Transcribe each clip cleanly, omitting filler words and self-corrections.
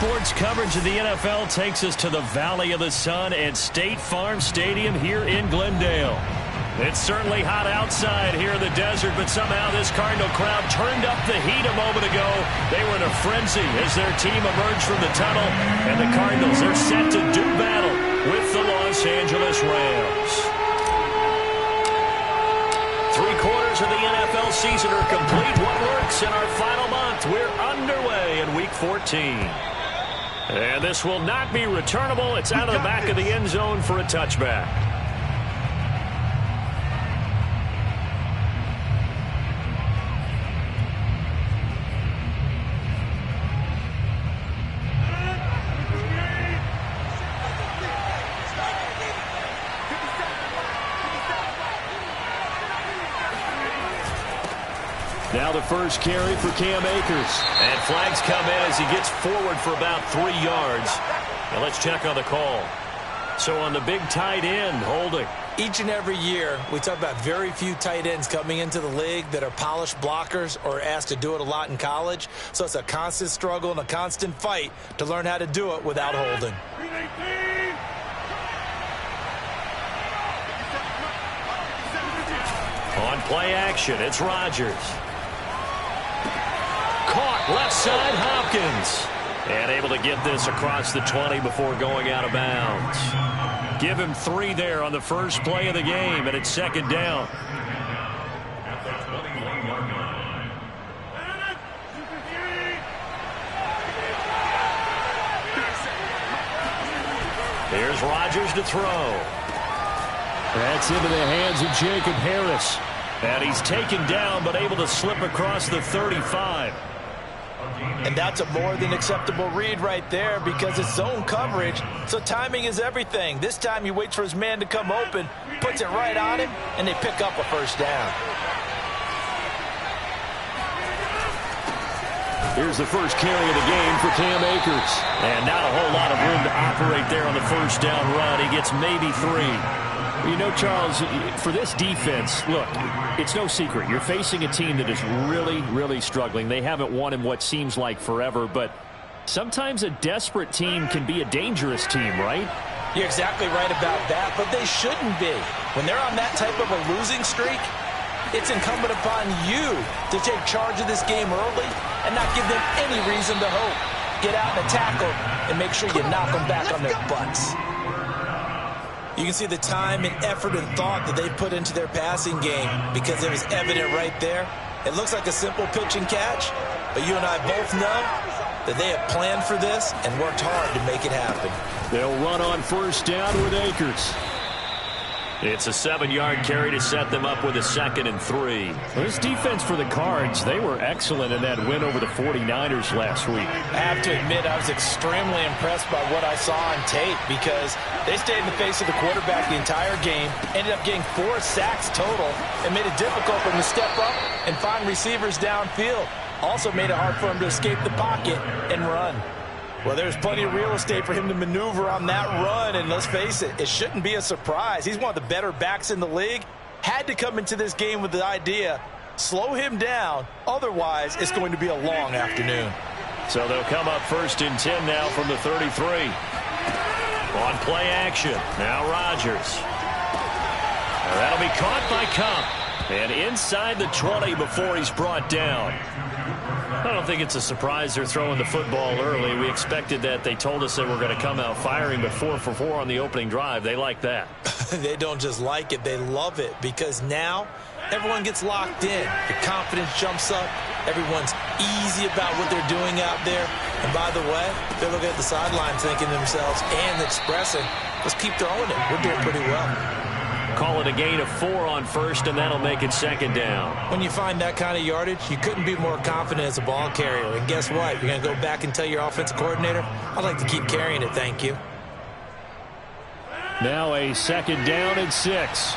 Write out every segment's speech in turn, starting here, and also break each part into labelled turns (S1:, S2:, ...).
S1: sports coverage of the NFL takes us to the Valley of the Sun at State Farm Stadium here in Glendale. It's certainly hot outside here in the desert, but somehow this Cardinal crowd turned up the heat a moment ago. They were in a frenzy as their team emerged from the tunnel, and the Cardinals are set to do battle with the Los Angeles Rams. 3/4 of the NFL season are complete. What works in our final month? We're underway in Week 14. And this will not be returnable. It's out of the back of the end zone for a touchback. Now the first carry for Cam Akers. And flags come in as he gets forward for about 3 yards. Now let's check on the call. So on the big tight end, holding.
S2: Each and every year, we talk about very few tight ends coming into the league that are polished blockers or asked to do it a lot in college. So it's a constant struggle and a constant fight to learn how to do it without holding.
S1: On play action, it's Rodgers. Caught left side, Hopkins. And able to get this across the 20 before going out of bounds. Give him 3 there on the first play of the game, and it's second down. Here's Rodgers to throw. That's into the hands of Jacob Harris. And he's taken down, but able to slip across the 35.
S2: And that's a more than acceptable read right there because it's zone coverage, so timing is everything. This time he waits for his man to come open, puts it right on him, and they pick up a first down.
S1: Here's the first carry of the game for Cam Akers. And not a whole lot of room to operate there on the first down run. He gets maybe 3. You know, Charles, for this defense, look, it's no secret. You're facing a team that is really, really struggling. They haven't won in what seems like forever, but sometimes a desperate team can be a dangerous team, right?
S2: You're exactly right about that, but they shouldn't be. When they're on that type of a losing streak, it's incumbent upon you to take charge of this game early and not give them any reason to hope. Get out and tackle and make sure you knock them back on their butts. You can see the time and effort and thought that they put into their passing game because it was evident right there. It looks like a simple pitch and catch, but you and I both know that they have planned for this and worked hard to make it happen.
S1: They'll run on first down with Akers. It's a 7-yard carry to set them up with a 2nd and 3. Well, this defense for the Cards, they were excellent in that win over the 49ers last week.
S2: I have to admit, I was extremely impressed by what I saw on tape because they stayed in the face of the quarterback the entire game, ended up getting 4 sacks total, and made it difficult for him to step up and find receivers downfield. Also made it hard for him to escape the pocket and run. Well, there's plenty of real estate for him to maneuver on that run, and let's face it, it shouldn't be a surprise. He's one of the better backs in the league. Had to come into this game with the idea, slow him down, otherwise it's going to be a long afternoon.
S1: So they'll come up 1st and 10 now from the 33. On play action, now Rodgers. That'll be caught by Kupp, and inside the 20 before he's brought down. I don't think it's a surprise they're throwing the football early. We expected that. They told us they were going to come out firing, but 4 for 4 on the opening drive. They like that.
S2: They don't just like it, they love it, because now everyone gets locked in. Your confidence jumps up. Everyone's easy about what they're doing out there. And by the way, they're looking at the sidelines thinking to themselves and expressing, let's keep throwing it. We're doing pretty well.
S1: Call it a gain of 4 on first, and that'll make it 2nd down.
S2: When you find that kind of yardage, you couldn't be more confident as a ball carrier. And guess what? You're going to go back and tell your offensive coordinator, I'd like to keep carrying it, thank you.
S1: Now a 2nd down and 6.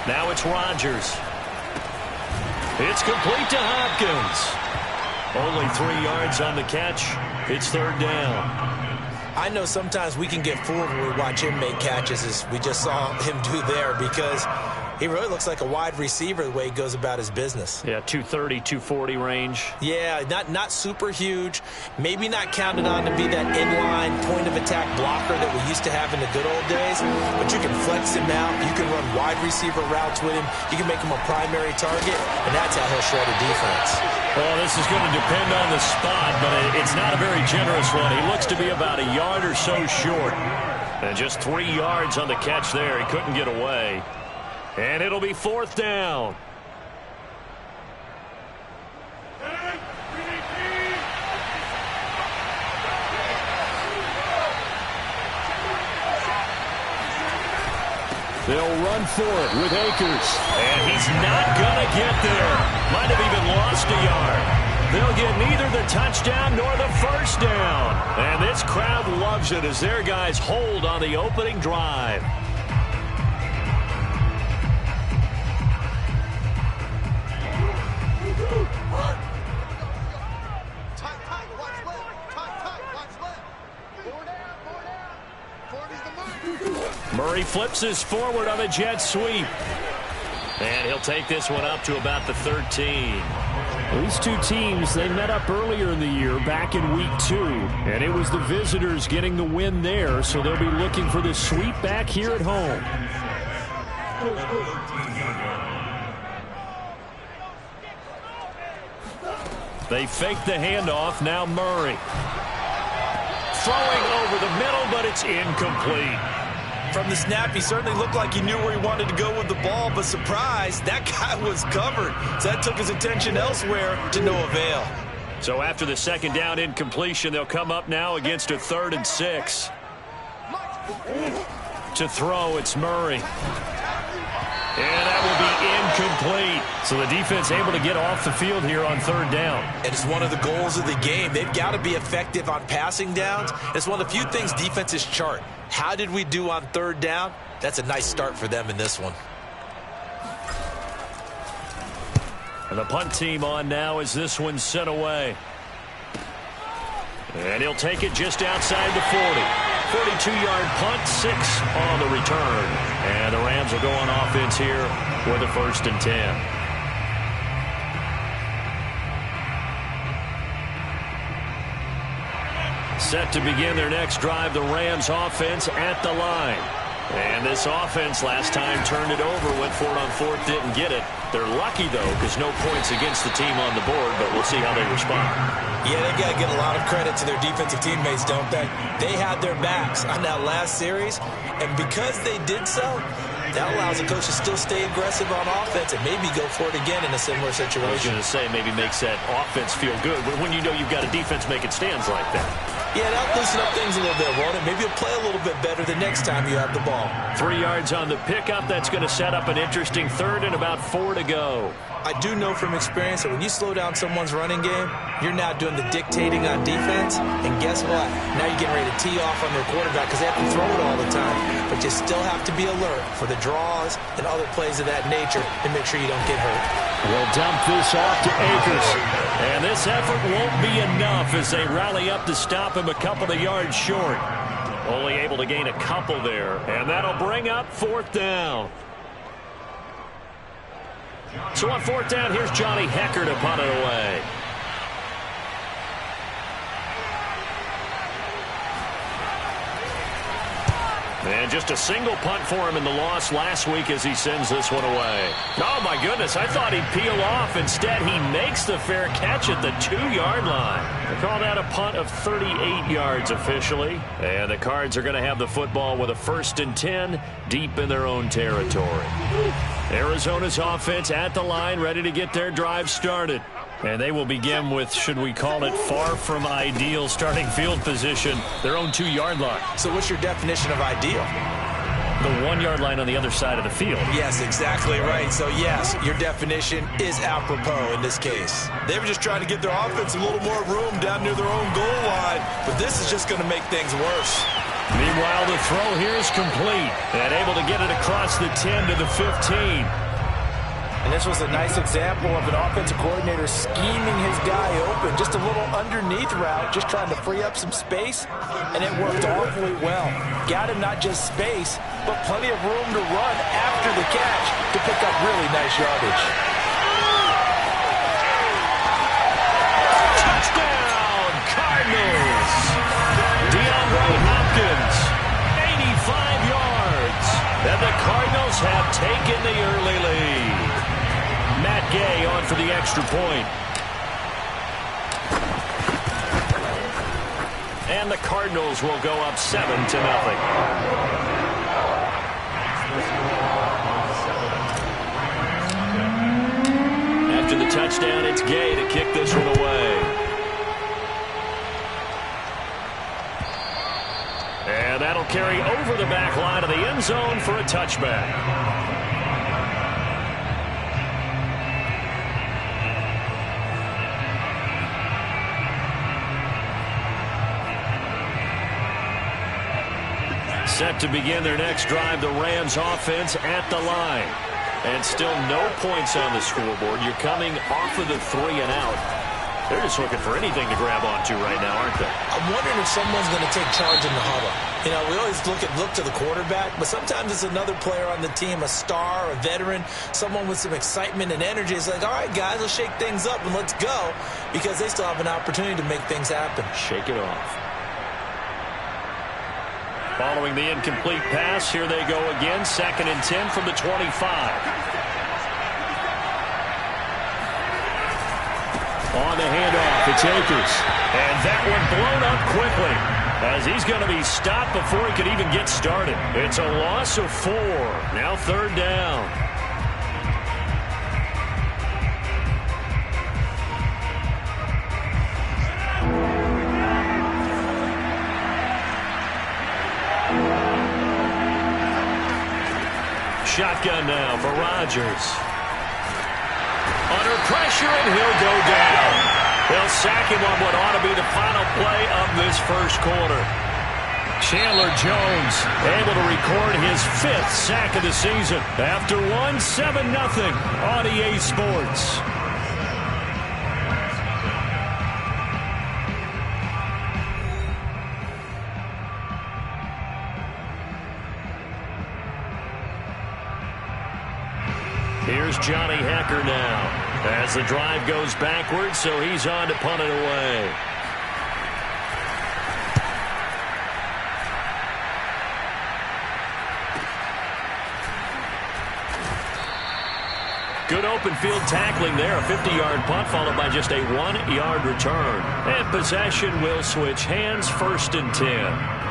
S1: Now it's Rodgers. It's complete to Hopkins. Only 3 yards on the catch. It's 3rd down.
S2: I know sometimes we can get fooled when we watch him make catches, as we just saw him do there, because He really looks like a wide receiver the way he goes about his business.
S1: Yeah, 230, 240 range.
S2: Yeah, not super huge. Maybe not counted on to be that inline point-of-attack blocker that we used to have in the good old days. But you can flex him out. You can run wide receiver routes with him. You can make him a primary target, and that's how he'll shred a defense.
S1: Well, this is going to depend on the spot, but it's not a very generous one. He looks to be about a yard or so short. And just 3 yards on the catch there. He couldn't get away. And it'll be 4th down. They'll run for it with Akers. And he's not going to get there. Might have even lost a yard. They'll get neither the touchdown nor the first down. And this crowd loves it as their guys hold on the opening drive. Murray flips his forward on a jet sweep. And he'll take this one up to about the 13. These two teams, they met up earlier in the year back in week 2. And it was the visitors getting the win there, so they'll be looking for the sweep back here at home. They fake the handoff. Now Murray. Throwing over the middle, but it's incomplete.
S2: From the snap, he certainly looked like he knew where he wanted to go with the ball, but surprise, that guy was covered. So that took his attention elsewhere to no avail.
S1: So after the second down incompletion, they'll come up now against a 3rd and 6. To throw, it's Murray. And that will be incomplete. So the defense able to get off the field here on 3rd down.
S2: And it's one of the goals of the game. They've got to be effective on passing downs. It's one of the few things defenses chart. How did we do on 3rd down? That's a nice start for them in this one.
S1: And the punt team on now as this one's sent away. And he'll take it just outside the 40. 42-yard punt, 6 on the return. And the Rams will go on offense here with a 1st and 10. Set to begin their next drive, the Rams offense at the line. And this offense last time turned it over, went for it on 4th, didn't get it. They're lucky, though, because no points against the team on the board, but we'll see how they respond.
S2: Yeah, they've got to give a lot of credit to their defensive teammates, don't they? They had their backs on that last series, and because they did so, that allows the coach to still stay aggressive on offense and maybe go for it again in a similar situation.
S1: I was going to say maybe makes that offense feel good, but when you know you've got a defense making stands like that.
S2: Yeah, that'll loosen up things a little bit, won't it? Maybe you'll play a little bit better the next time you have the ball.
S1: 3 yards on the pickup. That's going to set up an interesting 3rd and about 4 to go.
S2: I do know from experience that when you slow down someone's running game, you're now doing the dictating on defense. And guess what? Now you're getting ready to tee off on their quarterback because they have to throw it all the time. But you still have to be alert for the draws and other plays of that nature to make sure you don't get hurt.
S1: They'll dump this off to Akers. And this effort won't be enough as they rally up to stop him a couple of yards short. Only able to gain a couple there. And that'll bring up 4th down. So on 4th down, here's Johnny Hecker to punt it away. And just a single punt for him in the loss last week as he sends this one away. Oh, my goodness. I thought he'd peel off. Instead, he makes the fair catch at the 2-yard line. They call that a punt of 38 yards officially. And the Cards are going to have the football with a 1st and 10 deep in their own territory. Arizona's offense at the line, ready to get their drive started. And they will begin with, should we call it, far from ideal starting field position, their own 2-yard line.
S2: So what's your definition of ideal?
S1: The 1-yard line on the other side of the field.
S2: Yes, exactly right. So, yes, your definition is apropos in this case. They were just trying to get their offense a little more room down near their own goal line, but this is just going to make things worse.
S1: Meanwhile, the throw here is complete and able to get it across the 10 to the 15.
S2: And this was a nice example of an offensive coordinator scheming his guy open. Just a little underneath route, just trying to free up some space, and it worked awfully well. Got him not just space, but plenty of room to run after the catch to pick up really nice yardage.
S1: Touchdown, Cardinals! DeAndre Hopkins, 85 yards. And the Cardinals have taken the early lead. Matt Gay on for the extra point. And the Cardinals will go up 7-0. After the touchdown, it's Gay to kick this one away. And that'll carry over the back line of the end zone for a touchback. Set to begin their next drive, the Rams offense at the line. And still no points on the scoreboard. You're coming off of the 3 and out. They're just looking for anything to grab onto right now, aren't they?
S2: I'm wondering if someone's going to take charge in the huddle. You know, we always look to the quarterback, but sometimes it's another player on the team, a star, a veteran, someone with some excitement and energy. It's like, all right, guys, let's shake things up and let's go, because they still have an opportunity to make things happen.
S1: Shake it off. Following the incomplete pass, here they go again, 2nd and 10 from the 25. On the handoff, it's Akers. And that one blown up quickly, as he's going to be stopped before he could even get started. It's a loss of 4. Now 3rd down. Shotgun now for Rodgers. Under pressure, and he'll go down. They'll sack him on what ought to be the final play of this first quarter. Chandler Jones able to record his 5th sack of the season. After 7-0 on EA Sports. Here's Johnny Hecker now as the drive goes backwards, so he's on to punt it away. Good open field tackling there. A 50-yard punt followed by just a 1-yard return. And possession will switch hands, 1st and 10.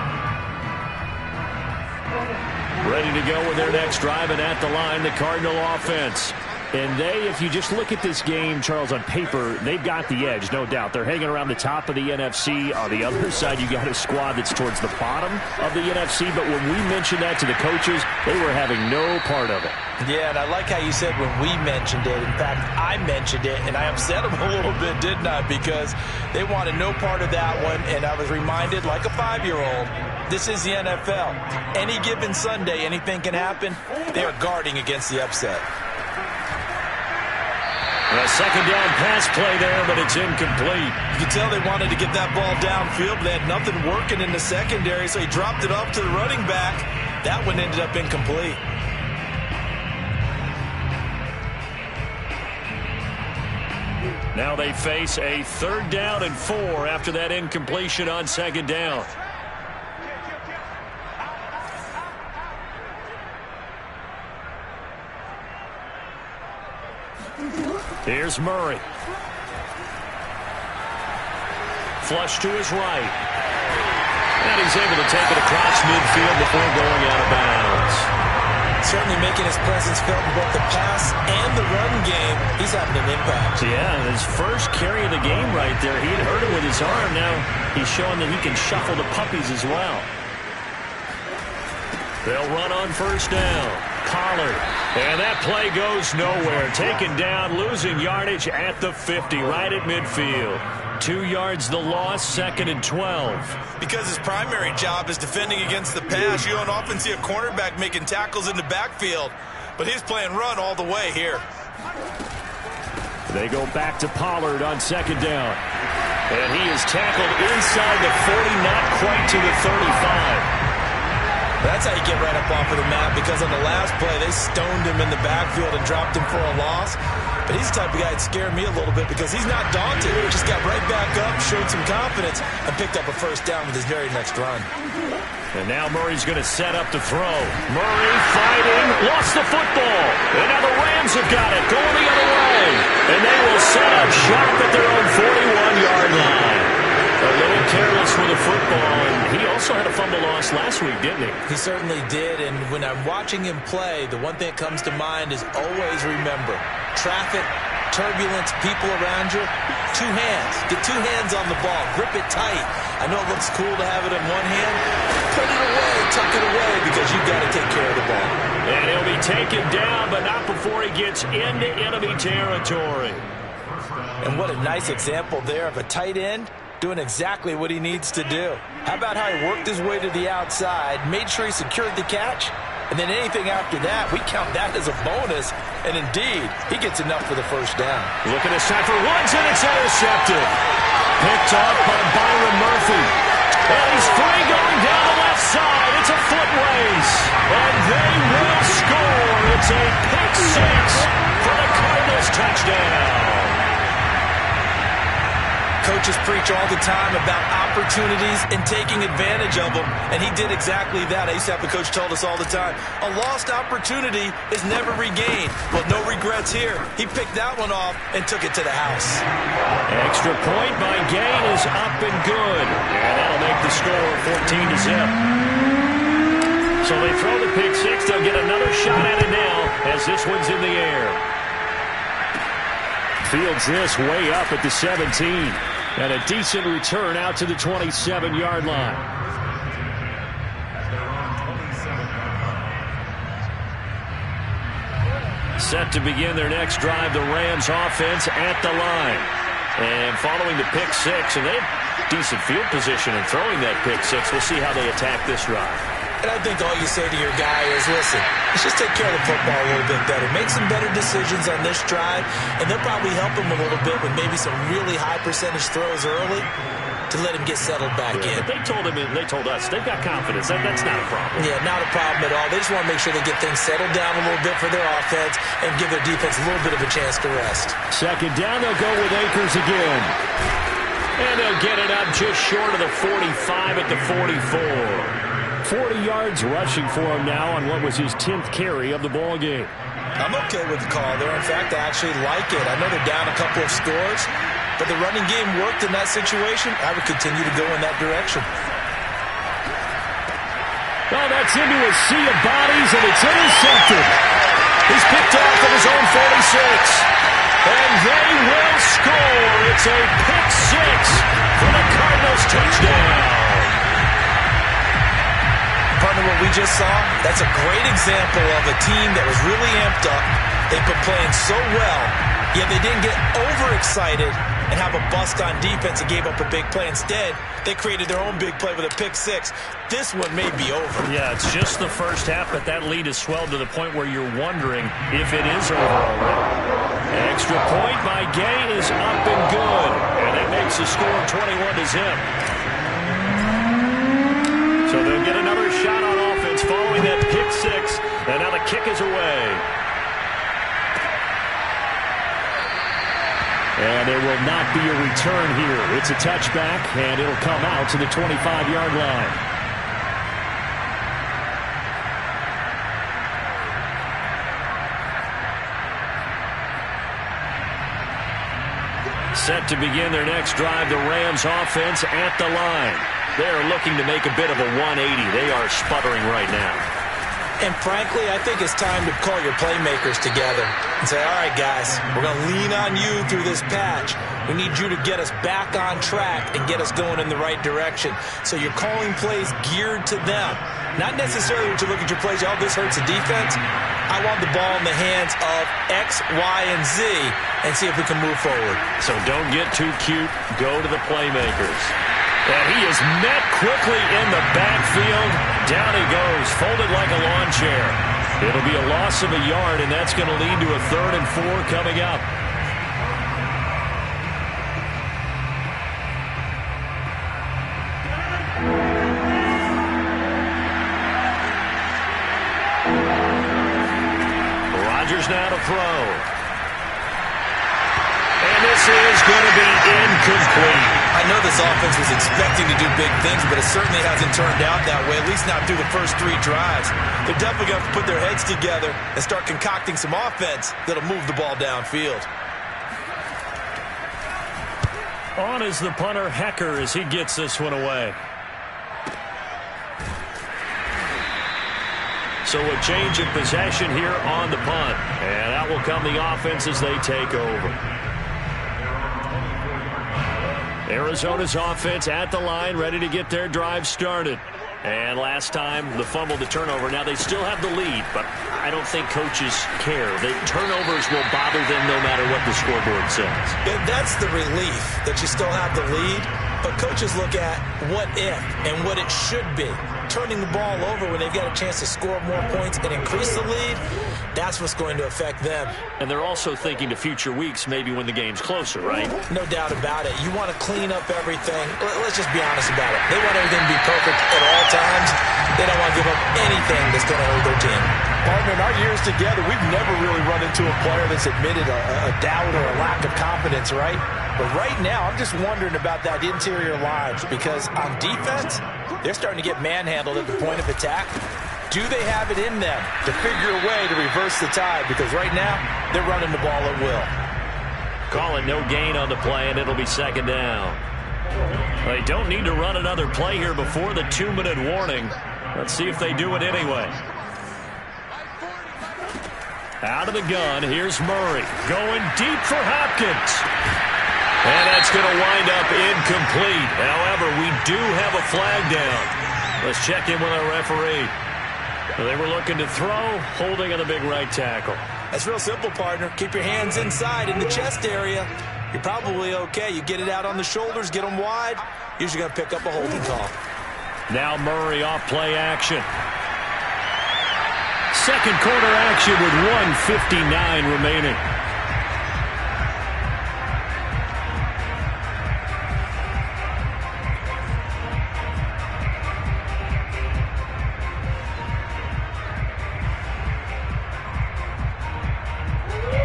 S1: Ready to go with their next drive, and at the line, the Cardinal offense. And they, if you just look at this game, Charles, on paper, they've got the edge, no doubt. They're hanging around the top of the NFC. On the other side, you got a squad that's towards the bottom of the NFC. But when we mentioned that to the coaches, they were having no part of it.
S2: Yeah, and I like how you said when we mentioned it. In fact, I mentioned it, and I upset them a little bit, didn't I? Because they wanted no part of that one, and I was reminded, like a 5-year-old, this is the NFL. Any given Sunday, anything can happen. They are guarding against the upset.
S1: A 2nd down pass play there, but it's incomplete.
S2: You can tell they wanted to get that ball downfield, but they had nothing working in the secondary, so he dropped it off to the running back. That one ended up incomplete.
S1: Now they face a 3rd down and 4 after that incompletion on 2nd down. Here's Murray. Flush to his right. And he's able to take it across midfield before going out of bounds.
S2: Certainly making his presence felt in both the pass and the run game. He's having an impact.
S1: Yeah, his first carry of the game right there. He had hurt him with his arm. Now he's showing that he can shuffle the puppies as well. They'll run on 1st down. Pollard. And that play goes nowhere. Taken down, losing yardage at the 50, right at midfield. 2 yards the loss, 2nd and 12.
S2: Because his primary job is defending against the pass, you don't often see a cornerback making tackles in the backfield. But he's playing run all the way here.
S1: They go back to Pollard on second down. And he is tackled inside the 40, not quite to the 35.
S2: That's how you get right up off of the mat, because on the last play, they stoned him in the backfield and dropped him for a loss. But he's the type of guy that scared me a little bit because he's not daunted. Just got right back up, showed some confidence, and picked up a first down with his very next run.
S1: And now Murray's going to set up to throw. Murray fighting, lost the football. And now the Rams have got it, going the other way. And they will set up shop at their own 41-yard line. A little careless with the football, and he also had a fumble loss last week, didn't he?
S2: He certainly did, and when I'm watching him play, the one thing that comes to mind is always remember, traffic, turbulence, people around you, two hands. Get two hands on the ball. Grip it tight. I know it looks cool to have it in one hand. Put it away, tuck it away, because you've got to take care of the ball.
S1: And he'll be taken down, but not before he gets into enemy territory.
S2: And what a nice example there of a tight end doing exactly what he needs to do. How about how he worked his way to the outside, made sure he secured the catch, and then anything after that, we count that as a bonus. And indeed, he gets enough for the first down.
S1: Looking this time for Woods, and it's intercepted. Picked off by Byron Murphy. And he's free going down the left side. It's a foot race. And they will score. It's a pick six for the Cardinals touchdown.
S2: Coaches preach all the time about opportunities and taking advantage of them, and he did exactly that. I used to have the coach told us all the time, a lost opportunity is never regained. Well, no regrets here. He picked that one off and took it to the house.
S1: Extra point by Gain is up and good, and that'll make the score 14-0. So they throw the pick six. They'll get another shot at it now as this one's in the air. Fields this way up at the 17. And a decent return out to the 27-yard line. Set to begin their next drive, the Rams offense at the line. And following the pick six, and they have decent field position in throwing that pick six. We'll see how they attack this drive.
S2: And I think all you say to your guy is, listen, let's just take care of the football a little bit better. Make some better decisions on this drive, and they'll probably help him a little bit with maybe some really high percentage throws early to let him get settled back in.
S1: But they told us they've got confidence. That's not a problem.
S2: Yeah, not a problem at all. They just want to make sure they get things settled down a little bit for their offense and give their defense a little bit of a chance to rest.
S1: Second down, they'll go with Akers again. And they'll get it up just short of the 45 at the 44. 40 yards rushing for him now on what was his 10th carry of the ball game.
S2: I'm okay with the call there. In fact, I actually like it. I know they're down a couple of scores, but the running game worked in that situation. I would continue to go in that direction.
S1: Oh, that's into a sea of bodies, and it's intercepted. He's picked off at his own 46. And they will score. It's a pick six for the Cardinals touchdown.
S2: Partner, what we just saw, that's a great example of a team that was really amped up. They've been playing so well, yet they didn't get overexcited and have a bust on defense and gave up a big play. Instead, they created their own big play with a pick six. This one may be over.
S1: Yeah, it's just the first half, but that lead has swelled to the point where you're wondering if it is over already. Extra point by Gay is up and good, and it makes the score 21-0. So they'll get another shot on offense following that pick six, and now the kick is away. And there will not be a return here. It's a touchback, and it'll come out to the 25-yard line. Set to begin their next drive, the Rams offense at the line. They are looking to make a bit of a 180. They are sputtering right now.
S2: And frankly, I think it's time to call your playmakers together and say, all right, guys, we're going to lean on you through this patch. We need you to get us back on track and get us going in the right direction. So you're calling plays geared to them. Not necessarily when you look at your plays, oh, this hurts the defense. I want the ball in the hands of X, Y, and Z and see if we can move forward.
S1: So don't get too cute. Go to the playmakers. And he is met quickly in the backfield. Down he goes, folded like a lawn chair. It'll be a loss of a yard, and that's going to lead to a 3rd and 4 coming up. Rodgers now to throw. And this is going to be incomplete.
S2: I know this offense was expecting to do big things, but it certainly hasn't turned out that way, at least not through the first 3 drives. They're definitely going to put their heads together and start concocting some offense that'll move the ball downfield.
S1: On is the punter, Hecker, as he gets this one away. So a change of possession here on the punt. And out will come the offense as they take over. Arizona's offense at the line, ready to get their drive started. And last time, the fumble, the turnover. Now, they still have the lead, but I don't think coaches care. The turnovers will bother them no matter what the scoreboard says.
S2: Yeah, that's the relief, that you still have the lead. But coaches look at what if and what it should be. Turning the ball over when they've got a chance to score more points and increase the lead, that's what's going to affect them.
S1: And they're also thinking to future weeks, maybe when the game's closer, right?
S2: No doubt about it. You want to clean up everything. Let's just be honest about it. They want everything to be perfect at all times. They don't want to give up anything that's going to hurt their team. Partner, in our years together, we've never really run into a player that's admitted a doubt or a lack of confidence, right? But right now, I'm just wondering about that interior line, because on defense, they're starting to get manhandled at the point of attack. Do they have it in them to figure a way to reverse the tide? Because right now, they're running the ball at will.
S1: Call it no gain on the play, and it'll be 2nd down. They don't need to run another play here before the 2-minute warning. Let's see if they do it anyway. Out of the gun, here's Murray. Going deep for Hopkins. And that's going to wind up incomplete. However, we do have a flag down. Let's check in with our referee. They were looking to throw, holding on the big right tackle.
S2: That's real simple, partner. Keep your hands inside in the chest area. You're probably okay. You get it out on the shoulders, get them wide. Usually going to pick up a holding call.
S1: Now Murray off play action. Second quarter action with 1:59 remaining.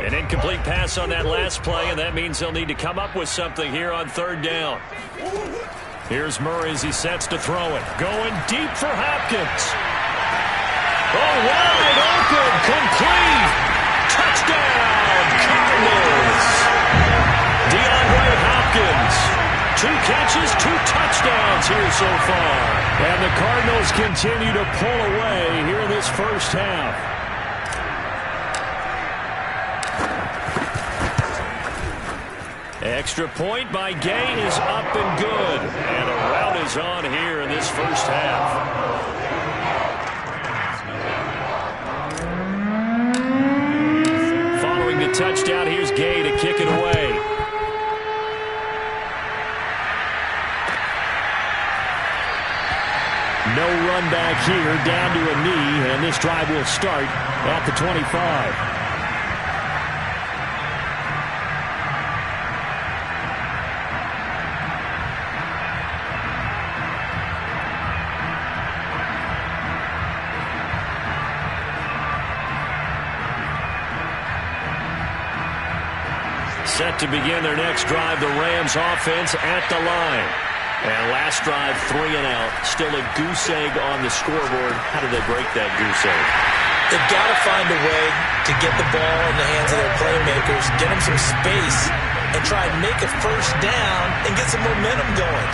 S1: An incomplete pass on that last play, and that means they'll need to come up with something here on 3rd down. Here's Murray as he sets to throw it. Going deep for Hopkins. Oh, wide open, complete. Touchdown, Cardinals. DeAndre Hopkins. 2 catches, 2 touchdowns here so far. And the Cardinals continue to pull away here in this first half. Extra point by Gay is up and good. And a rout is on here in this first half. Following the touchdown, here's Gay to kick it away. No run back here, down to a knee, and this drive will start at the 25. Set to begin their next drive, the Rams offense at the line. And last drive, 3 and out. Still a goose egg on the scoreboard. How do they break that goose egg?
S2: They've got to find a way to get the ball in the hands of their playmakers, get them some space, and try and make a first down and get some momentum going.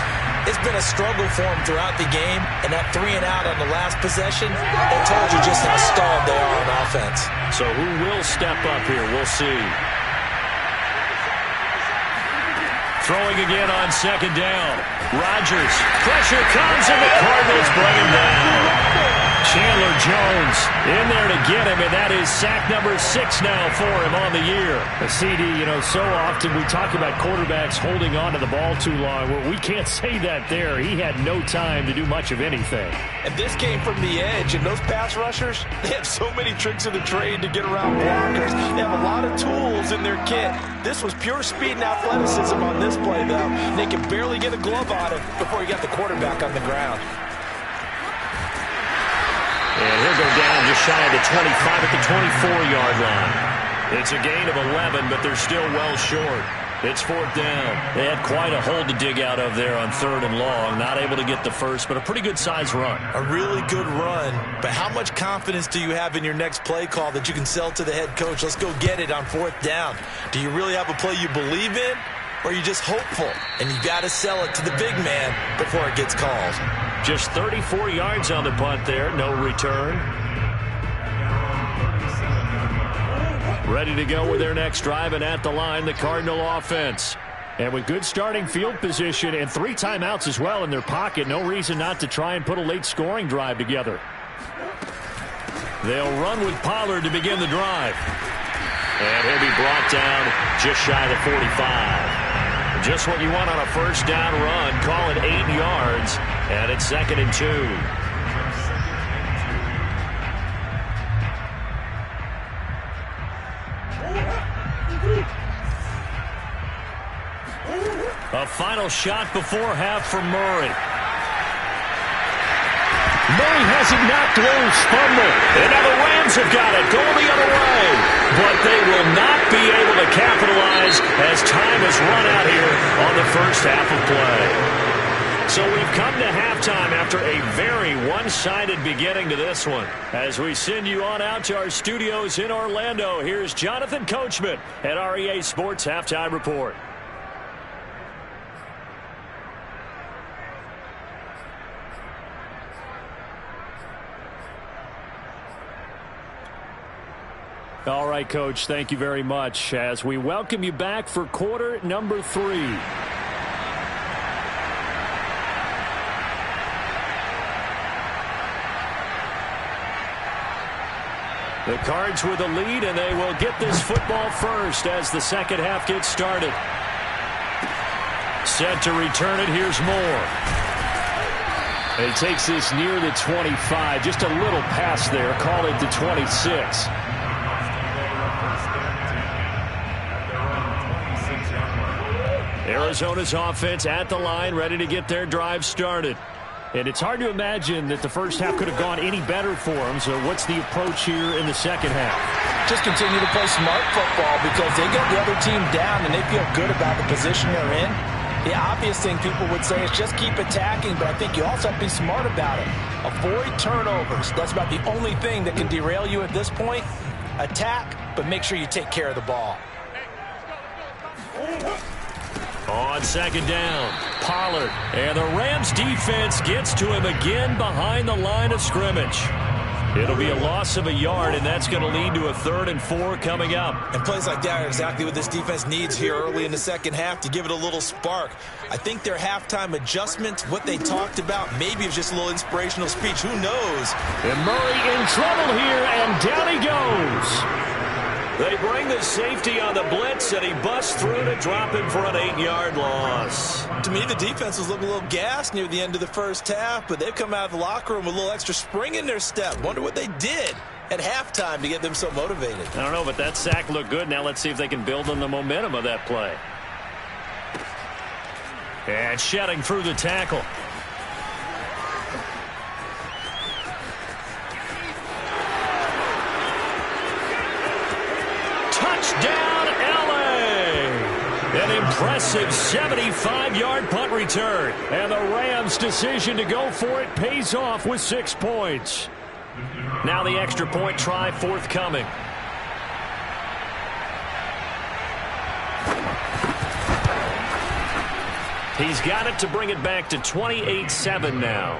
S2: It's been a struggle for them throughout the game, and that 3 and out on the last possession, that told you just how stalled they are on offense.
S1: So who will step up here? We'll see. Throwing again on 2nd down. Rodgers. Pressure comes, and the Cardinals bring him down. Chandler Jones in there to get him, and that is sack number 6 now for him on the year. CD, you know, so often we talk about quarterbacks holding on to the ball too long. Well, we can't say that there. He had no time to do much of anything.
S2: And this came from the edge, and those pass rushers, they have so many tricks of the trade to get around blockers. They have a lot of tools in their kit. This was pure speed and athleticism on this play, though. They could barely get a glove on him before he got the quarterback on the ground.
S1: And he'll go down just shy of the 25 at the 24-yard line. It's a gain of 11, but they're still well short. It's 4th down. They had quite a hole to dig out of there on 3rd and long. Not able to get the first, but a pretty good-sized run.
S2: A really good run, but how much confidence do you have in your next play call that you can sell to the head coach? Let's go get it on 4th down. Do you really have a play you believe in, or are you just hopeful? And you got to sell it to the big man before it gets called.
S1: Just 34 yards on the punt there. No return. Ready to go with their next drive, and at the line, the Cardinal offense. And with good starting field position and 3 timeouts as well in their pocket, no reason not to try and put a late scoring drive together. They'll run with Pollard to begin the drive. And he'll be brought down just shy of the 45. Just what you want on a first down run. Call it 8 yards, and it's 2nd and 2. A final shot before half from Murray. Murray has it knocked loose. Fumble. And now the Rams have got it. Going the other way. But they will not be able to capitalize as time has run out here on the first half of play. So we've come to halftime after a very one-sided beginning to this one. As we send you on out to our studios in Orlando, here's Jonathan Coachman at REA Sports Halftime Report. All right, Coach, thank you very much as we welcome you back for quarter number 3. The Cards with the lead, and they will get this football first as the second half gets started. Set to return it, here's Moore. He takes this near the 25, just a little pass there, call it the 26. Arizona's offense at the line, ready to get their drive started. And it's hard to imagine that the first half could have gone any better for them. So what's the approach here in the second half?
S2: Just continue to play smart football because they got the other team down and they feel good about the position they're in. The obvious thing people would say is just keep attacking, but I think you also have to be smart about it. Avoid turnovers. That's about the only thing that can derail you at this point. Attack, but make sure you take care of the ball.
S1: On second down, Pollard. And the Rams defense gets to him again behind the line of scrimmage. It'll be a loss of a yard, and that's going to lead to a 3rd and 4 coming up.
S2: And plays like that are exactly what this defense needs here early in the second half to give it a little spark. I think their halftime adjustment, what they talked about, maybe it was just a little inspirational speech. Who knows?
S1: And Murray in trouble here, and down he goes. They bring the safety on the blitz, and he busts through to drop him for an 8-yard loss.
S2: To me, the defense was looking a little gassed near the end of the first half, but they've come out of the locker room with a little extra spring in their step. Wonder what they did at halftime to get them so motivated.
S1: I don't know, but that sack looked good. Now let's see if they can build on the momentum of that play. And shedding through the tackle. Touchdown, L.A. An impressive 75-yard punt return. And the Rams' decision to go for it pays off with 6 points. Now the extra point try forthcoming. He's got it to bring it back to 28-7 now.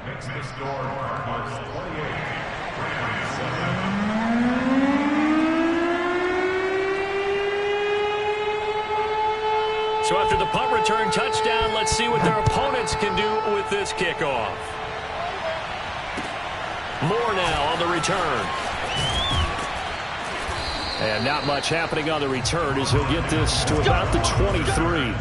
S1: Next to score was 28. So after the punt return touchdown, let's see what their opponents can do with this kickoff. More now on the return. And not much happening on the return as he'll get this to about the 23.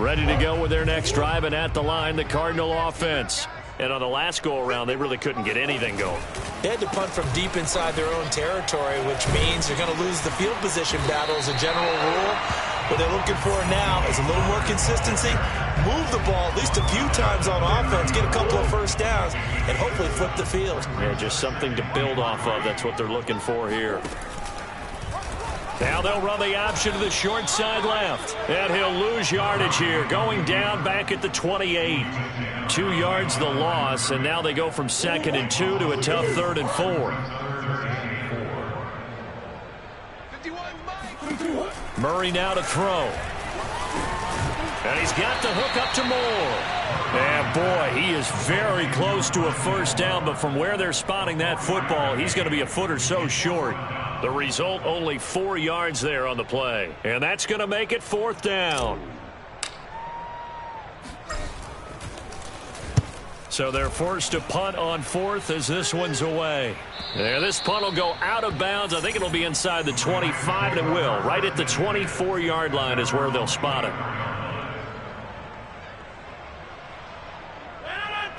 S1: Ready to go with their next drive, and at the line, the Cardinal offense. And on the last go-around, they really couldn't get anything going.
S2: They had to punt from deep inside their own territory, which means they're going to lose the field position battle as a general rule. What they're looking for now is a little more consistency, move the ball at least a few times on offense, get a couple of first downs, and hopefully flip the field.
S1: Yeah, just something to build off of. That's what they're looking for here. Now they'll run the option to the short side left. And he'll lose yardage here, going down back at the 28. 2 yards the loss, and now they go from 2nd and 2 to a tough 3rd and 4. Murray now to throw. And he's got the hook up to Moore. And boy, he is very close to a first down, but from where they're spotting that football, he's going to be a foot or so short. The result, only 4 yards there on the play. And that's going to make it 4th down. So they're forced to punt on 4th as this one's away. And this punt will go out of bounds. I think it'll be inside the 25, and it will. Right at the 24-yard line is where they'll spot it.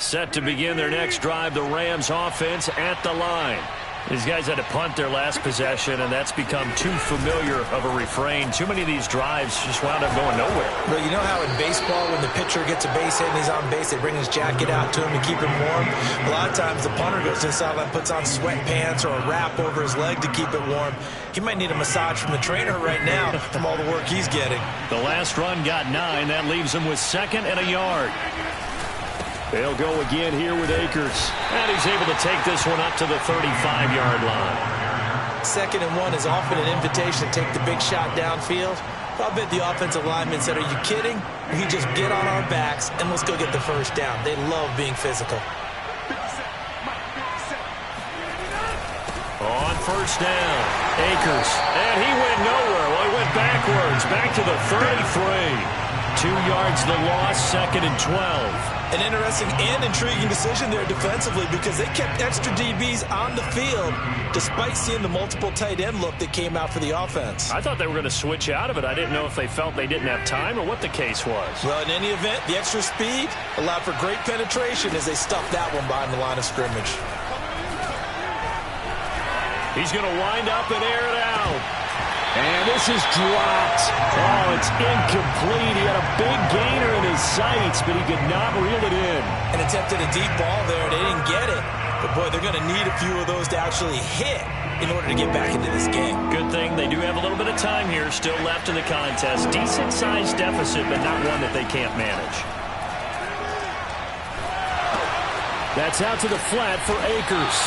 S1: Set to begin their next drive, the Rams offense at the line. These guys had to punt their last possession, and that's become too familiar of a refrain. Too many of these drives just wound up going nowhere.
S2: But you know how in baseball, when the pitcher gets a base hit and he's on base, they bring his jacket out to him to keep him warm? A lot of times the punter goes to the sideline, puts on sweatpants or a wrap over his leg to keep it warm. He might need a massage from the trainer right now from all the work he's getting.
S1: The last run got 9. That leaves him with 2nd and a yard. They'll go again here with Akers. And he's able to take this one up to the 35-yard line.
S2: 2nd and 1 is often an invitation to take the big shot downfield. I bet the offensive lineman said, are you kidding? We just get on our backs and let's go get the first down. They love being physical.
S1: On first down, Akers. And he went nowhere. Well, he went backwards, back to the 33. 2 yards the loss, 2nd and 12.
S2: An interesting and intriguing decision there defensively because they kept extra DBs on the field despite seeing the multiple tight end look that came out for the offense.
S1: I thought they were going to switch out of it. I didn't know if they felt they didn't have time or what the case was.
S2: Well, in any event, the extra speed allowed for great penetration as they stuffed that one behind the line of scrimmage.
S1: He's going to wind up and air it out. And this is dropped. Oh, it's incomplete. He had a big gainer in his sights, but he could not reel it in.
S2: And attempted a deep ball there. They didn't get it. But, boy, they're going to need a few of those to actually hit in order to get back into this game.
S1: Good thing they do have a little bit of time here still left in the contest. Decent-sized deficit, but not one that they can't manage. That's out to the flat for Akers.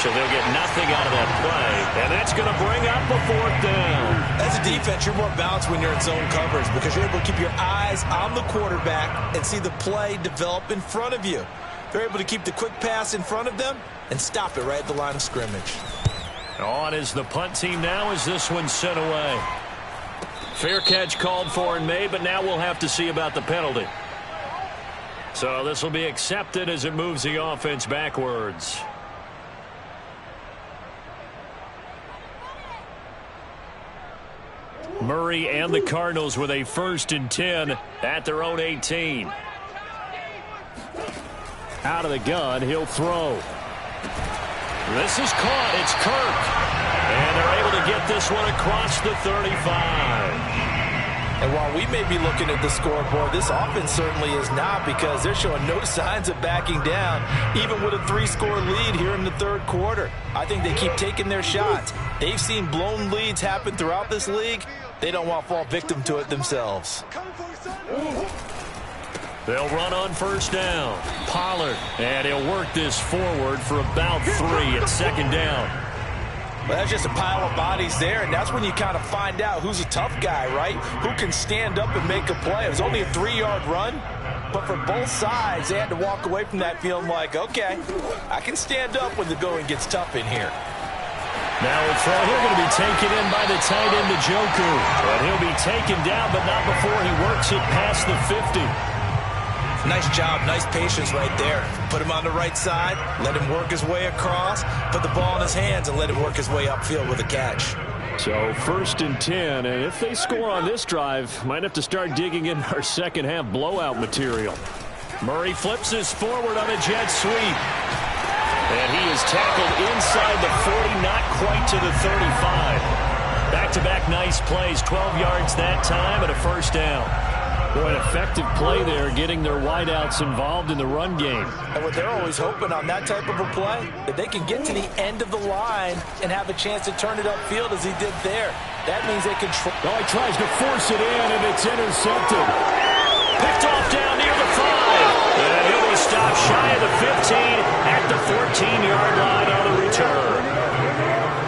S1: So they'll get nothing out of that play. And that's going to bring up a 4th down.
S2: As a defense, you're more balanced when you're in zone coverage because you're able to keep your eyes on the quarterback and see the play develop in front of you. They're able to keep the quick pass in front of them and stop it right at the line of scrimmage.
S1: On is the punt team now as this one's sent away. Fair catch called for and made, but now we'll have to see about the penalty. So this will be accepted as it moves the offense backwards. Murray and the Cardinals with a 1st and 10 at their own 18. Out of the gun, he'll throw. This is caught. It's Kirk. And they're able to get this one across the 35.
S2: And while we may be looking at the scoreboard, this offense certainly is not because they're showing no signs of backing down, even with a 3-score lead here in the 3rd quarter. I think they keep taking their shots. They've seen blown leads happen throughout this league. They don't want to fall victim to it themselves.
S1: They'll run on 1st down. Pollard, and he'll work this forward for about 3 at 2nd down.
S2: Well, that's just a pile of bodies there, and that's when you kind of find out who's a tough guy, right? Who can stand up and make a play. It was only a 3-yard run, but for both sides, they had to walk away from that feeling like, okay, I can stand up when the going gets tough in here.
S1: Now a throw here going to be taken in by the tight end, Njoku. But he'll be taken down, but not before he works it past the 50.
S2: Nice job, nice patience right there. Put him on the right side, let him work his way across, put the ball in his hands, and let him work his way upfield with a catch.
S1: So 1st and 10, and if they score on this drive, might have to start digging in our second half blowout material. Murray flips this forward on a jet sweep. And he is tackled inside the 40, not quite to the 35. Back-to-back nice plays, 12 yards that time and a first down. Boy, an effective play there, getting their wideouts involved in the run game.
S2: And what they're always hoping on that type of a play, that they can get to the end of the line and have a chance to turn it upfield as he did there. That means they can...
S1: Oh, he tries to force it in, and it's intercepted. Picked off down near the 5. And he'll be stopped shy of the 15 at the 14-yard line on the return.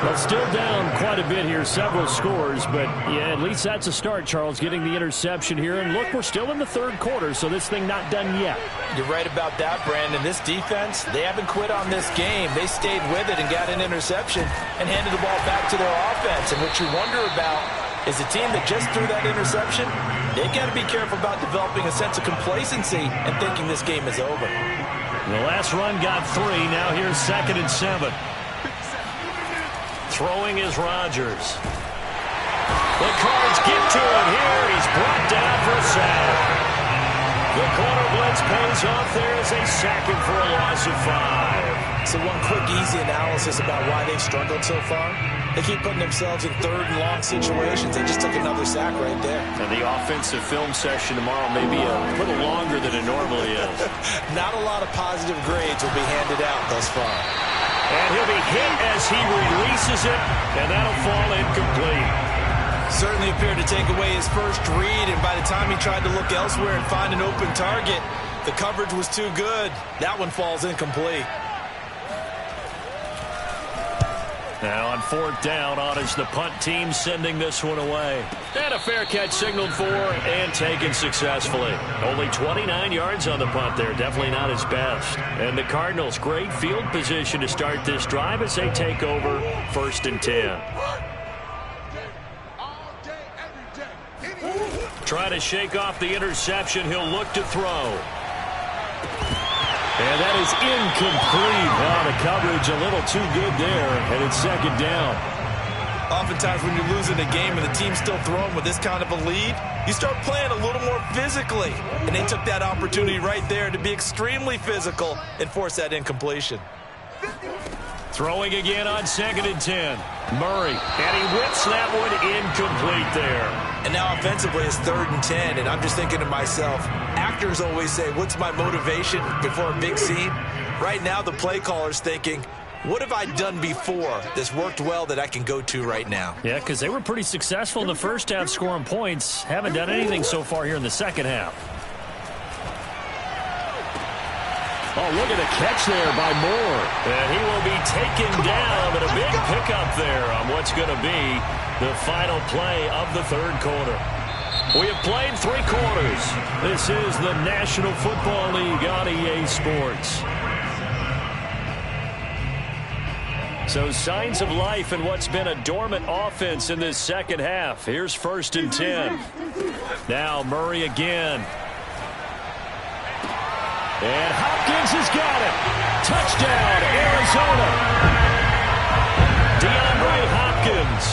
S1: Well, still down quite a bit here, several scores, but yeah, at least that's a start, Charles, getting the interception here. And look, we're still in the third quarter, so this thing not done yet.
S2: You're right about that, Brandon. This defense, they haven't quit on this game. They stayed with it and got an interception and handed the ball back to their offense. And what you wonder about is a team that just threw that interception, they've got to be careful about developing a sense of complacency and thinking this game is over.
S1: The last run got 3. Now here's 2nd and 7. Throwing is Rodgers. The Cards get to him here. He's brought down for a sack. The corner blitz pays off there as they sack him for a loss of 5.
S2: So one quick, easy analysis about why they've struggled so far. They keep putting themselves in 3rd and long situations. They just took another sack right there.
S1: And the offensive film session tomorrow may be a little longer than it normally is.
S2: Not a lot of positive grades will be handed out thus far.
S1: And he'll be hit as he releases it, and that'll fall incomplete.
S2: Certainly appeared to take away his first read, and by the time he tried to look elsewhere and find an open target, the coverage was too good. That one falls incomplete.
S1: Now on 4th down, honors the punt team, sending this one away. And a fair catch signaled for and taken successfully. Only 29 yards on the punt there. Definitely not his best. And the Cardinals, great field position to start this drive as they take over 1st and 10. Trying to shake off the interception. He'll look to throw. And that is incomplete. Now the coverage a little too good there, and it's 2nd down.
S2: Oftentimes when you're losing a game and the team's still throwing with this kind of a lead, you start playing a little more physically. And they took that opportunity right there to be extremely physical and force that incompletion.
S1: Throwing again on 2nd and 10. Murray, and he whips that one incomplete there.
S2: And now offensively it's 3rd and 10, and I'm just thinking to myself, actors always say, what's my motivation before a big scene? Right now the play caller's thinking, what have I done before that's worked well that I can go to right now?
S1: Yeah, because they were pretty successful in the first half scoring points. Haven't done anything so far here in the second half. Oh, look at the catch there by Moore. And he will be taken down, but a big pickup there on what's going to be the final play of the 3rd quarter. We have played 3 quarters. This is the National Football League on EA Sports. So signs of life in what's been a dormant offense in this second half. Here's 1st and 10. Now Murray again. And Hopkins has got it. Touchdown, Arizona. DeAndre Hopkins,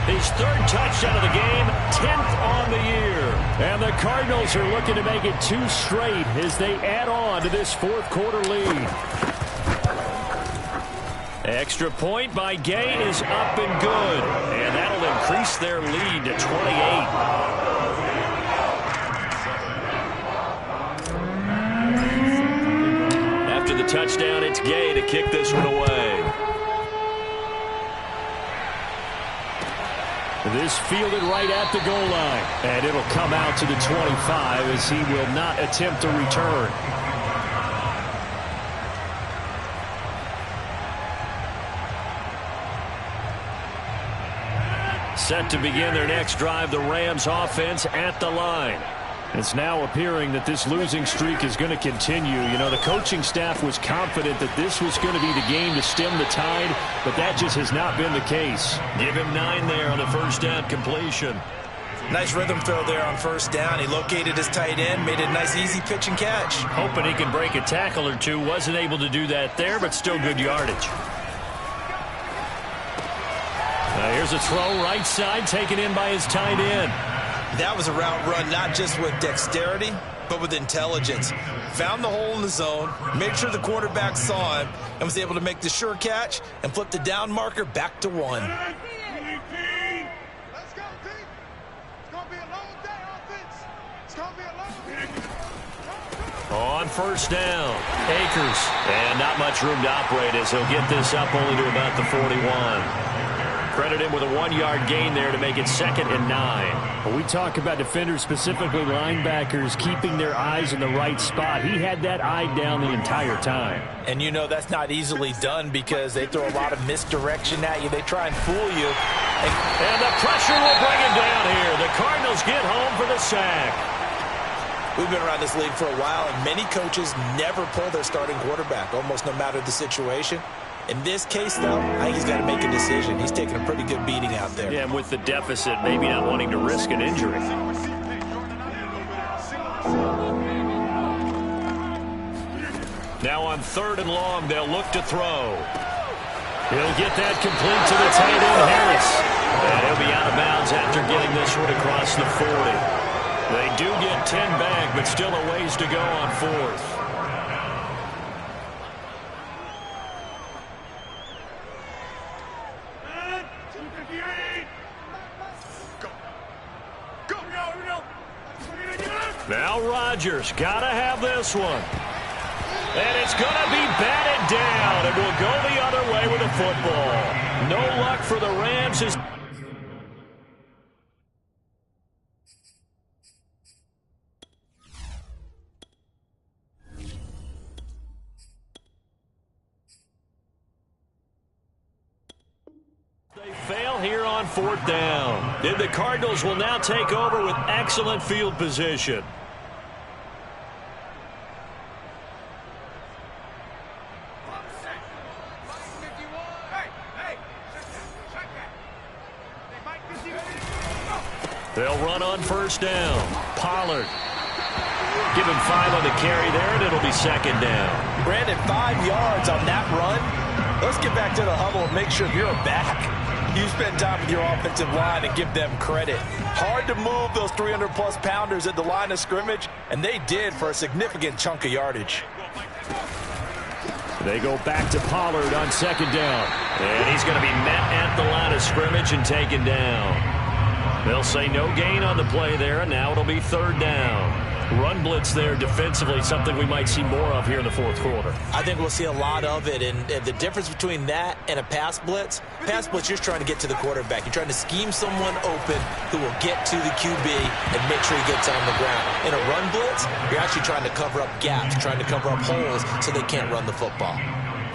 S1: his 3rd touchdown of the game, 10th on the year. And the Cardinals are looking to make it 2 straight as they add on to this 4th quarter lead. Extra point by Gay is up and good. And that'll increase their lead to 28. After the touchdown, it's Gay to kick this one away. This fielded right at the goal line. And it'll come out to the 25 as he will not attempt to return. Set to begin their next drive, the Rams offense at the line. It's now appearing that this losing streak is going to continue. You know, the coaching staff was confident that this was going to be the game to stem the tide, but that just has not been the case. Give him 9 there on the first down completion.
S2: Nice rhythm throw there on first down. He located his tight end, made a nice easy pitch and catch.
S1: Hoping he can break a tackle or two. Wasn't able to do that there, but still good yardage. Now here's a throw right side taken in by his tight end.
S2: That was a route run not just with dexterity, but with intelligence. Found the hole in the zone, made sure the quarterback saw him, and was able to make the sure catch and flip the down marker back to 1.
S3: Let's go, team. It's going to be a long day, offense. It's going to be a long day.
S1: On first down, Akers. And not much room to operate as he'll get this up only to about the 41. Credit him with a 1-yard gain there to make it 2nd and 9. When we talk about defenders, specifically linebackers, keeping their eyes in the right spot, he had that eye down the entire time.
S2: And you know that's not easily done because they throw a lot of misdirection at you. They try and fool you.
S1: And the pressure will bring him down here. The Cardinals get home for the sack.
S2: We've been around this league for a while, and many coaches never pull their starting quarterback, almost no matter the situation. In this case, though, I think he's got to make a decision. He's taking a pretty good beating out there.
S1: Yeah, and with the deficit, maybe not wanting to risk an injury. Now on 3rd and long, they'll look to throw. He'll get that complete to the tight end, Harris. And he'll be out of bounds after getting this one across the 40. They do get 10 back, but still a ways to go on 4th. Now Rodgers got to have this one. And it's going to be batted down. And will go the other way with the football. No luck for the Rams. They fail here on 4th down. And the Cardinals will now take over with excellent field position. They'll run on first down. Pollard. Give him 5 on the carry there, and it'll be 2nd down.
S2: Brandon, 5 yards on that run. Let's get back to the huddle and make sure you're back. You spend time with your offensive line and give them credit. Hard to move those 300-plus pounders at the line of scrimmage, and they did for a significant chunk of yardage.
S1: They go back to Pollard on 2nd down. And he's going to be met at the line of scrimmage and taken down. They'll say no gain on the play there, and now it'll be 3rd down. Run blitz there defensively, something we might see more of here in the 4th quarter.
S2: I think we'll see a lot of it, and the difference between that and a pass blitz, you're just trying to get to the quarterback. You're trying to scheme someone open who will get to the QB and make sure he gets on the ground. In a run blitz, you're actually trying to cover up gaps, trying to cover up holes so they can't run the football.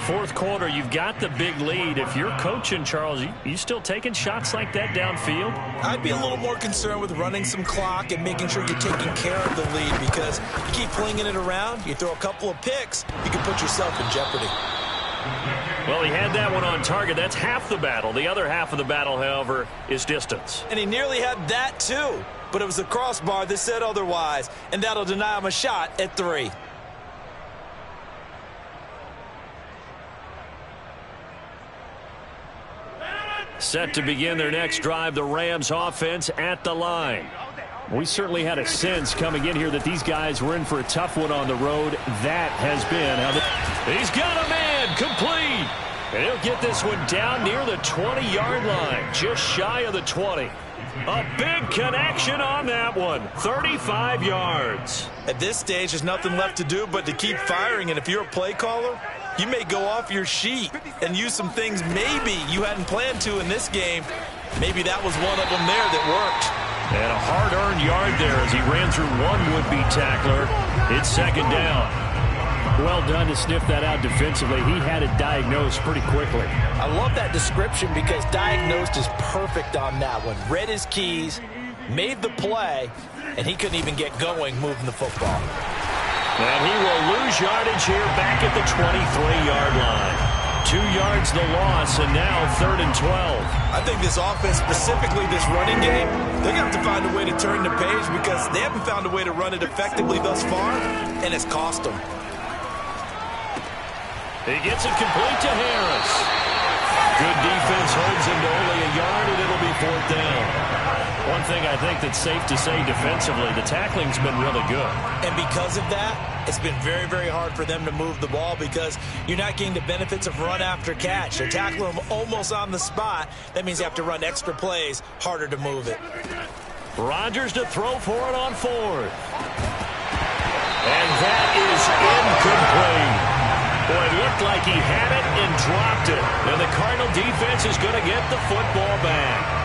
S1: 4th quarter, you've got the big lead. If you're coaching, Charles, you still taking shots like that downfield?
S2: I'd be a little more concerned with running some clock and making sure you're taking care of the lead, because you keep flinging it around, you throw a couple of picks, you can put yourself in jeopardy.
S1: Well, he had that one on target. That's half the battle. The other half of the battle, however, is distance.
S2: And he nearly had that too, but it was the crossbar that said otherwise, and that'll deny him a shot at 3.
S1: Set to begin their next drive, the Rams offense at the line. We certainly had a sense coming in here that these guys were in for a tough one on the road. That has been how he's got a man complete. And he'll get this one down near the 20-yard line, just shy of the 20. A big connection on that one, 35 yards.
S2: At this stage, there's nothing left to do but to keep firing, and if you're a play caller, you may go off your sheet and use some things maybe you hadn't planned to in this game. Maybe that was one of them there that worked.
S1: And a hard-earned yard there as he ran through one would-be tackler. It's 2nd down. Well done to sniff that out defensively. He had it diagnosed pretty quickly.
S2: I love that description because diagnosed is perfect on that one. Read his keys, made the play, and he couldn't even get going moving the football.
S1: And he will lose yardage here back at the 23-yard line. 2 yards the loss, and now 3rd and 12.
S2: I think this offense, specifically this running game, they're going to have to find a way to turn the page because they haven't found a way to run it effectively thus far, and it's cost them.
S1: He gets it complete to Harris. Good defense holds him to only a yard, and it'll be 4th down. One thing I think that's safe to say defensively, the tackling's been really good.
S2: And because of that, it's been very, very hard for them to move the ball because you're not getting the benefits of run after catch. They're tackling them almost on the spot. That means you have to run extra plays, harder to move it.
S1: Rodgers to throw for it on 4th. And that is incomplete. Boy, it looked like he had it and dropped it. And the Cardinal defense is going to get the football back.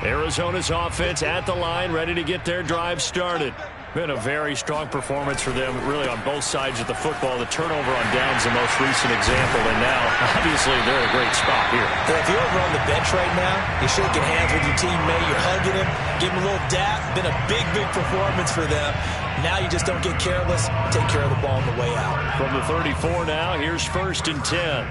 S1: Arizona's offense at the line, ready to get their drive started. Been a very strong performance for them, really on both sides of the football. The turnover on downs, the most recent example, and now, obviously, they're in a great spot here.
S2: Yeah, if you're over on the bench right now, you're shaking hands with your teammate, you're hugging him, giving him a little dap. Been a big, big performance for them. Now you just don't get careless, take care of the ball on the way out.
S1: From the 34 now, here's 1st and 10.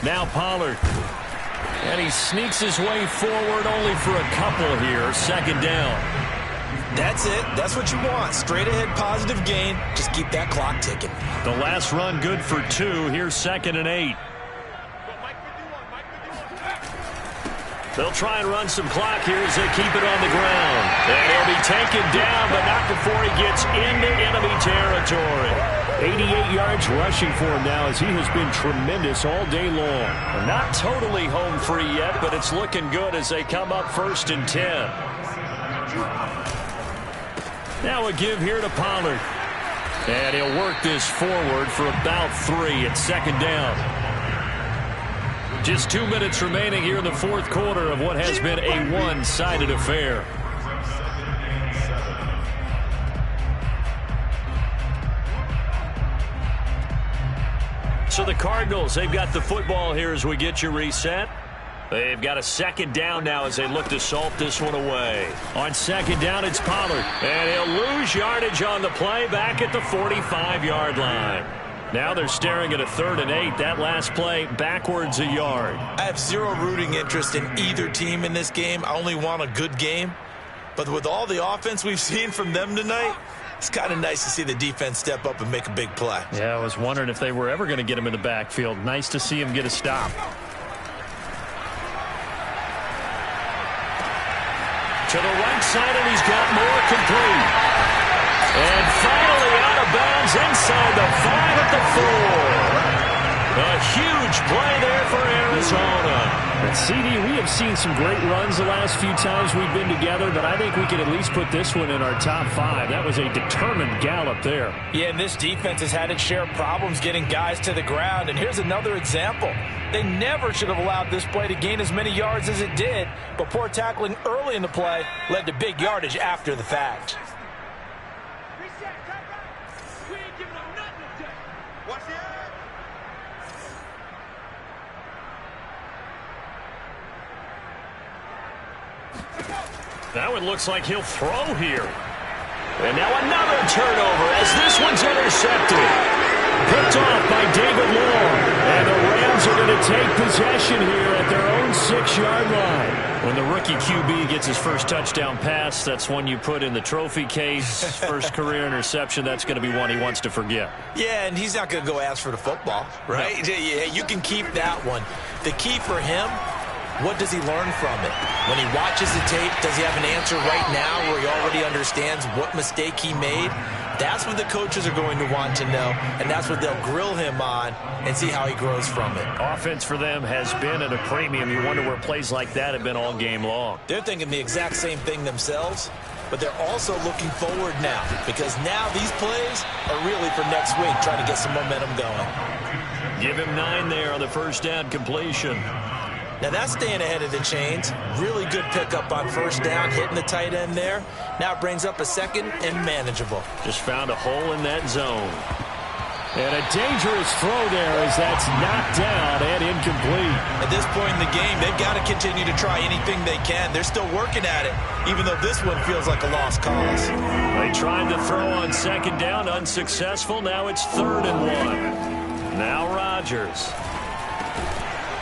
S1: Now Pollard. And he sneaks his way forward only for a couple here. 2nd down.
S2: That's it. That's what you want. Straight ahead positive gain. Just keep that clock ticking.
S1: The last run good for 2. Here's 2nd and 8. They'll try and run some clock here as they keep it on the ground. And he'll be taken down, but not before he gets into enemy territory. 88 yards rushing for him now as he has been tremendous all day long. Not totally home free yet, but it's looking good as they come up 1st and 10. Now a give here to Pollard. And he'll work this forward for about 3 at 2nd down. Just 2 minutes remaining here in the 4th quarter of what has been a one-sided affair. So the Cardinals, they've got the football here as we get you reset. They've got a 2nd down now as they look to salt this one away. On 2nd down, it's Pollard. And he'll lose yardage on the play back at the 45-yard line. Now they're staring at a 3rd and 8. That last play backwards a yard.
S2: I have zero rooting interest in either team in this game. I only want a good game. But with all the offense we've seen from them tonight, it's kind of nice to see the defense step up and make a big play.
S1: Yeah, I was wondering if they were ever going to get him in the backfield. Nice to see him get a stop. To the right side, and he's got more complete. And finally out of bounds inside the 5 at the 4. A huge play there for Arizona. But CD, we have seen some great runs the last few times we've been together, but I think we can at least put this one in our top 5. That was a determined gallop there.
S2: Yeah, and this defense has had its share of problems getting guys to the ground. And here's another example. They never should have allowed this play to gain as many yards as it did, but poor tackling early in the play led to big yardage after the fact.
S1: Now it looks like he'll throw here. And now another turnover as this one's intercepted. Picked off by David Long. And the Rams are going to take possession here at their own 6-yard line. When the rookie QB gets his first touchdown pass, that's one you put in the trophy case. First career interception, that's going to be one he wants to forget.
S2: Yeah, and he's not going to go ask for the football, right? No. Yeah, you can keep that one. The key for him, what does he learn from it? When he watches the tape, does he have an answer right now where he already understands what mistake he made? That's what the coaches are going to want to know, and that's what they'll grill him on and see how he grows from it.
S1: Offense for them has been at a premium. You wonder where plays like that have been all game long.
S2: They're thinking the exact same thing themselves, but they're also looking forward now because now these plays are really for next week, trying to get some momentum going.
S1: Give him 9 there on the first down completion.
S2: Now that's staying ahead of the chains. Really good pickup on first down, hitting the tight end there. Now it brings up a second and manageable.
S1: Just found a hole in that zone. And a dangerous throw there as that's knocked down and incomplete.
S2: At this point in the game, they've got to continue to try anything they can. They're still working at it, even though this one feels like a lost cause.
S1: They tried to throw on second down, unsuccessful. Now it's 3rd and 1. Now Rodgers.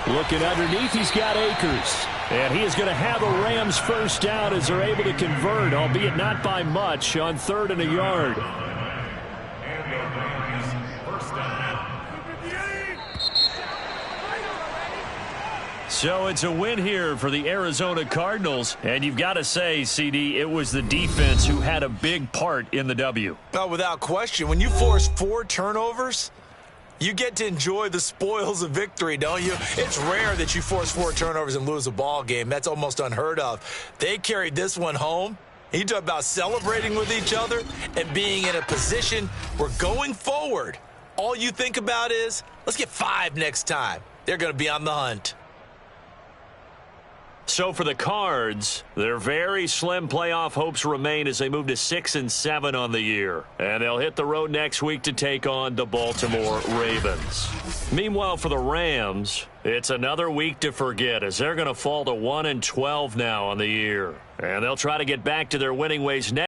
S1: Looking underneath, he's got Akers. And he is going to have a Rams first down as they're able to convert, albeit not by much, on 3rd and a yard. So it's a win here for the Arizona Cardinals. And you've got to say, CD, it was the defense who had a big part in the W.
S2: Oh, without question. When you force 4 turnovers, you get to enjoy the spoils of victory, don't you? It's rare that you force 4 turnovers and lose a ball game. That's almost unheard of. They carried this one home. You talk about celebrating with each other and being in a position where going forward, all you think about is, let's get 5 next time. They're going to be on the hunt.
S1: So for the Cards, their very slim playoff hopes remain as they move to 6-7 on the year. And they'll hit the road next week to take on the Baltimore Ravens. Meanwhile, for the Rams, it's another week to forget as they're going to fall to 1-12 now on the year. And they'll try to get back to their winning ways next.